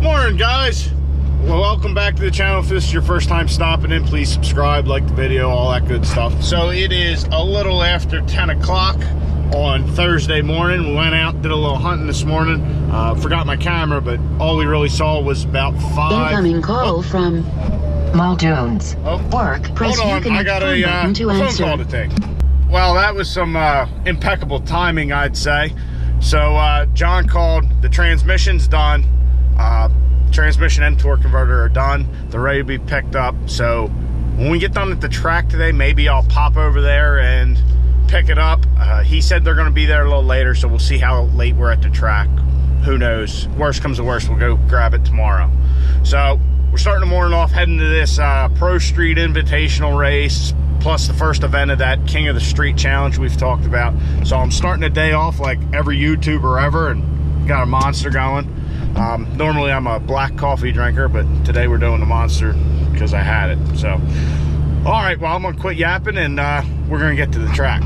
Morning, guys. Well, welcome back to the channel. If this is your first time stopping in, please subscribe, like the video, all that good stuff. So it is a little after 10 o'clock on Thursday morning. We went out, did a little hunting this morning. Forgot my camera, but all we really saw was about 5. Incoming call from Muldoon's. Work. Press hold on, I got a phone call to take. Well, that was some impeccable timing, I'd say. So John called. The transmission's done. Transmission and torque converter are done. They're ready to be picked up. So when we get done at the track today, maybe I'll pop over there and pick it up. He said they're going to be there a little later, so we'll see how late we're at the track. Who knows? Worst comes to worst, we'll go grab it tomorrow. So we're starting the morning off heading to this Pro Street Invitational race, plus the first event of that King of the Street Challenge we've talked about. So I'm starting the day off like every YouTuber ever and got a Monster going. Normally I'm a black coffee drinker, but today we're doing the Monster because I had it. So, all right, well, I'm gonna quit yapping and we're gonna get to the track.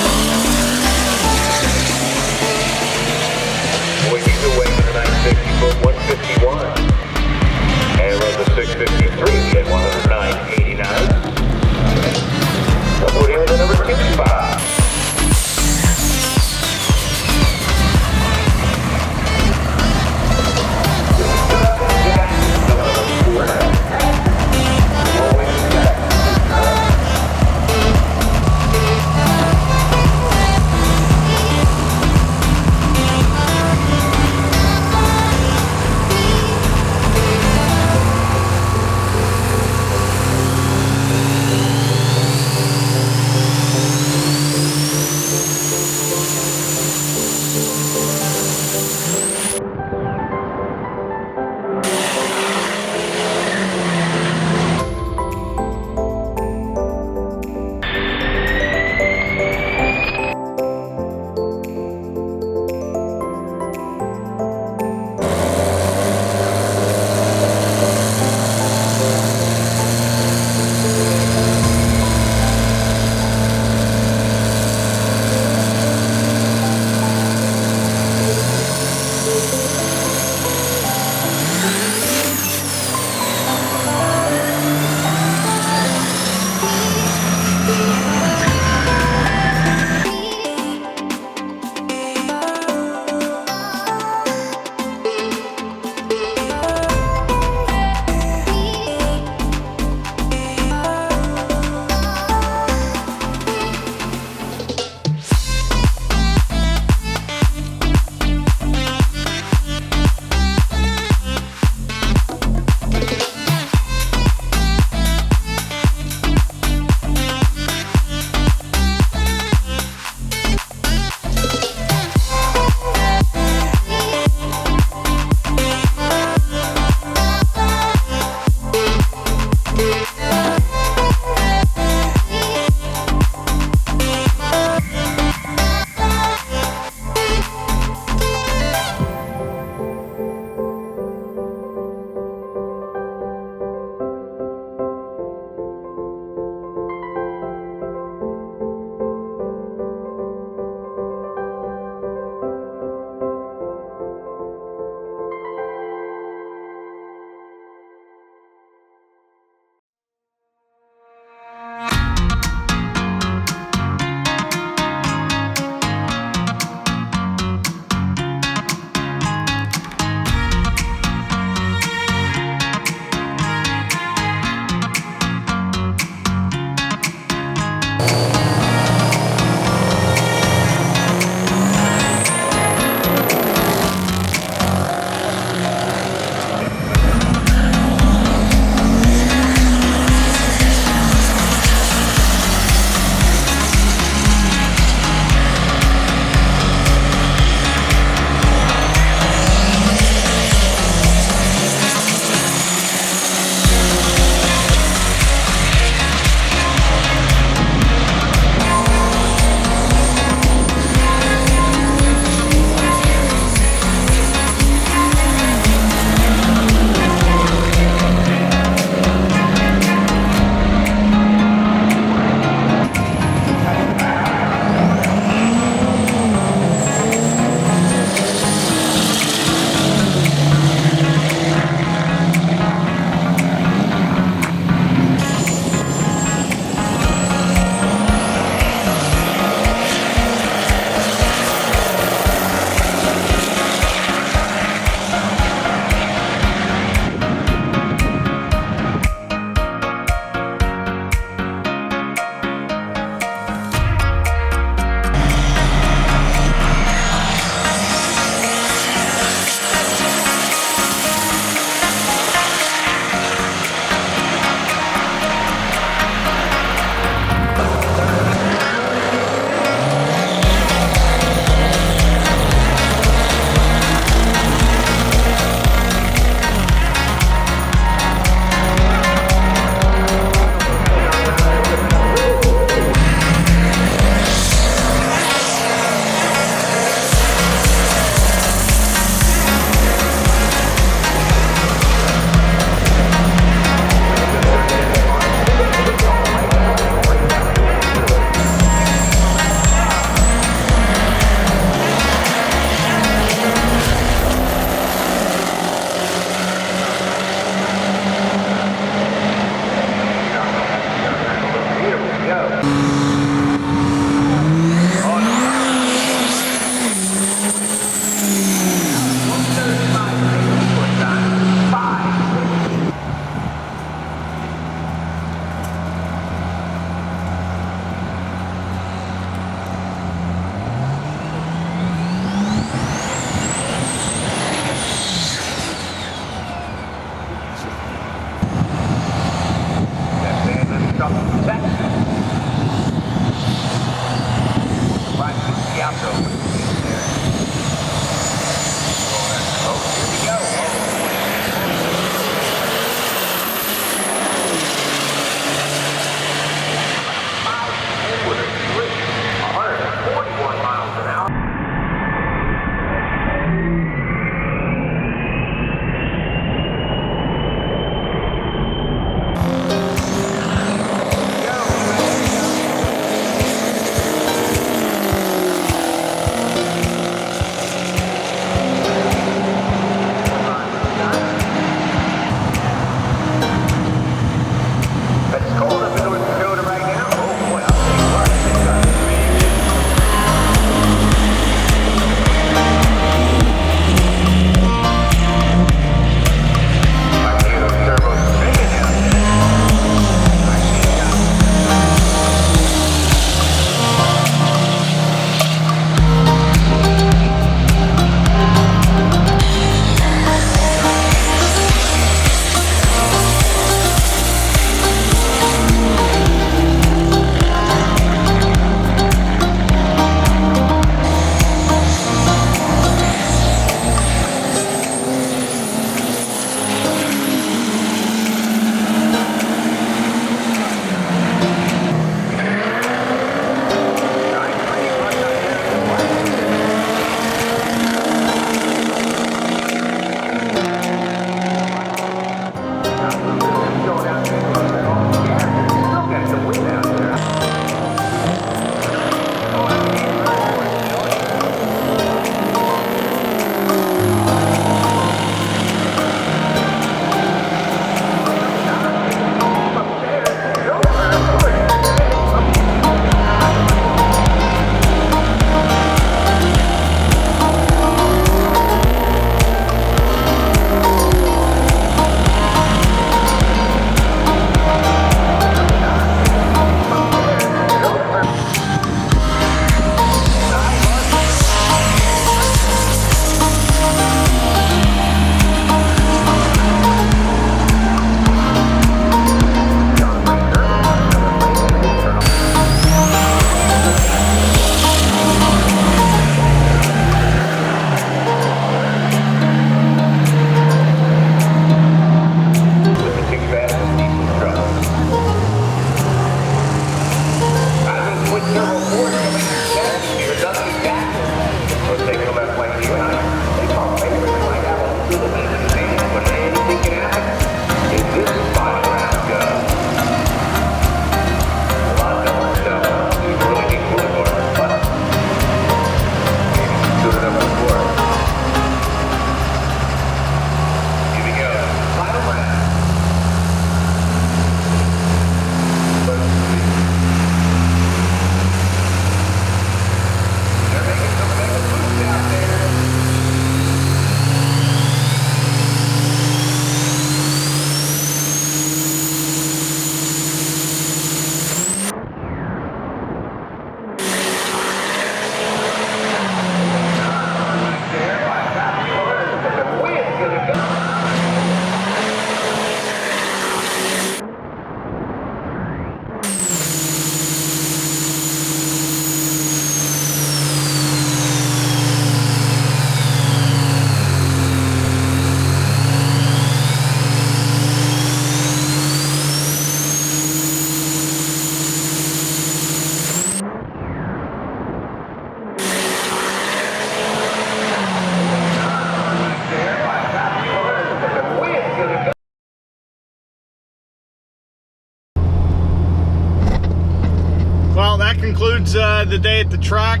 that concludes the day at the track.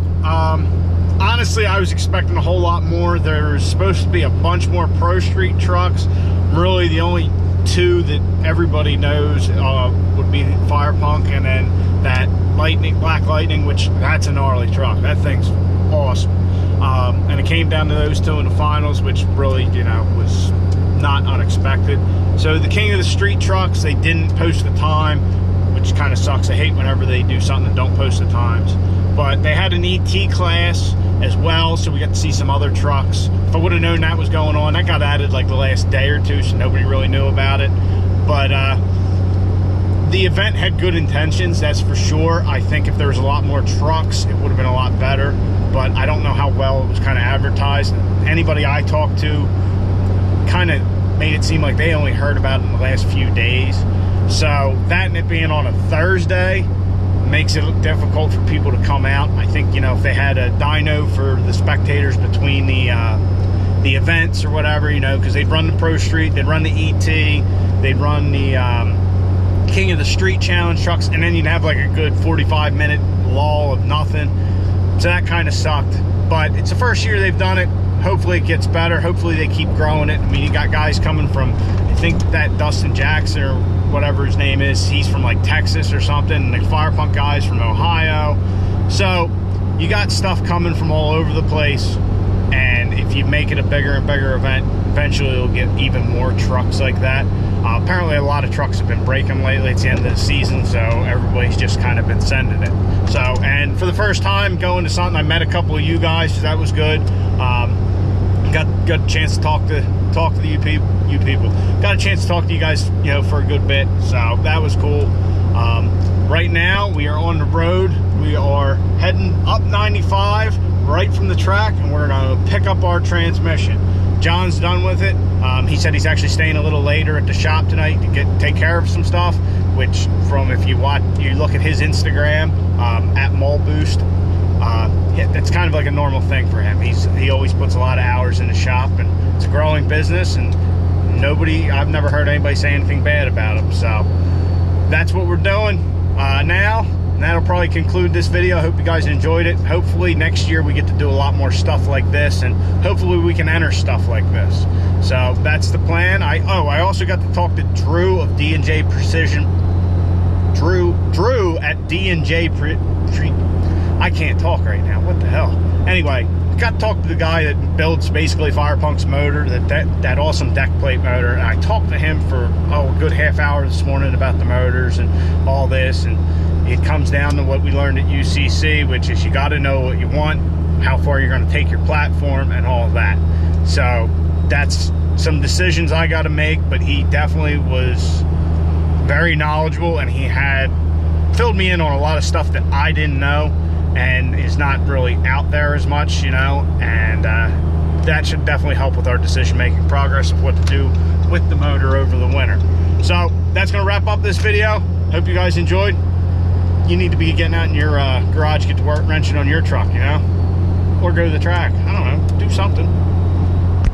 Honestly, I was expecting a whole lot more. There's supposed to be a bunch more Pro Street trucks. Really, the only two that everybody knows would be Fire Punk and then that Black Lightning, which that's a gnarly truck. That thing's awesome. And it came down to those two in the finals, which really, you know, was not unexpected. So the king of the street trucks, they didn't post the time, which kind of sucks. I hate whenever they do something and don't post the times. But they had an ET class as well, so we got to see some other trucks. If I would have known that was going on, that got added like the last day or two, so nobody really knew about it. But the event had good intentions, that's for sure. I think if there was a lot more trucks, it would have been a lot better. But I don't know how well it was kind of advertised. Anybody I talked to kind of made it seem like they only heard about it in the last few days. So that and it being on a Thursday makes it look difficult for people to come out. I think, you know, if they had a dyno for the spectators between the events or whatever, you know, because they'd run the Pro Street, they'd run the ET, they'd run the King of the Street Challenge trucks, and then you'd have like a good 45-minute lull of nothing. So that kind of sucked. But it's the first year they've done it. Hopefully it gets better. Hopefully they keep growing it. I mean, you got guys coming from, I think that Dustin Jackson or whatever his name is, he's from like Texas or something, and the Fire Punk guys from Ohio. So you got stuff coming from all over the place, and if you make it a bigger and bigger event, eventually you'll get even more trucks like that. Apparently a lot of trucks have been breaking lately. It's the end of the season, so everybody's just kind of been sending it. So, and for the first time going to something, I met a couple of you guys, so that was good. Got a chance to talk to you people. Got a chance to talk to you guys, you know, for a good bit. So that was cool. Right now we are on the road. We are heading up 95 right from the track, and we're going to pick up our transmission. John's done with it. He said he's actually staying a little later at the shop tonight to take care of some stuff. Which, from if you look at his Instagram at Mall Boost. It's kind of like a normal thing for him. He always puts a lot of hours in the shop, and it's a growing business, and I've never heard anybody say anything bad about him. So that's what we're doing now. And that'll probably conclude this video. I hope you guys enjoyed it. Hopefully next year we get to do a lot more stuff like this, and hopefully we can enter stuff like this. So that's the plan. I also got to talk to Drew of D&J Precision. Drew at D&J I can't talk right now. What the hell? Anyway, got to talk to the guy that builds basically Fire Punk's motor, that awesome deck plate motor. And I talked to him for a good half hour this morning about the motors and all this. And it comes down to what we learned at UCC, which is you got to know what you want, how far you're going to take your platform, and all of that. So that's some decisions I got to make. But he definitely was very knowledgeable, and he had filled me in on a lot of stuff that I didn't know and is not really out there as much, you know, and that should definitely help with our decision-making progress of what to do with the motor over the winter. So that's going to wrap up this video. Hope you guys enjoyed. You need to be getting out in your garage, get to work wrenching on your truck, you know, or go to the track. I don't know, do something.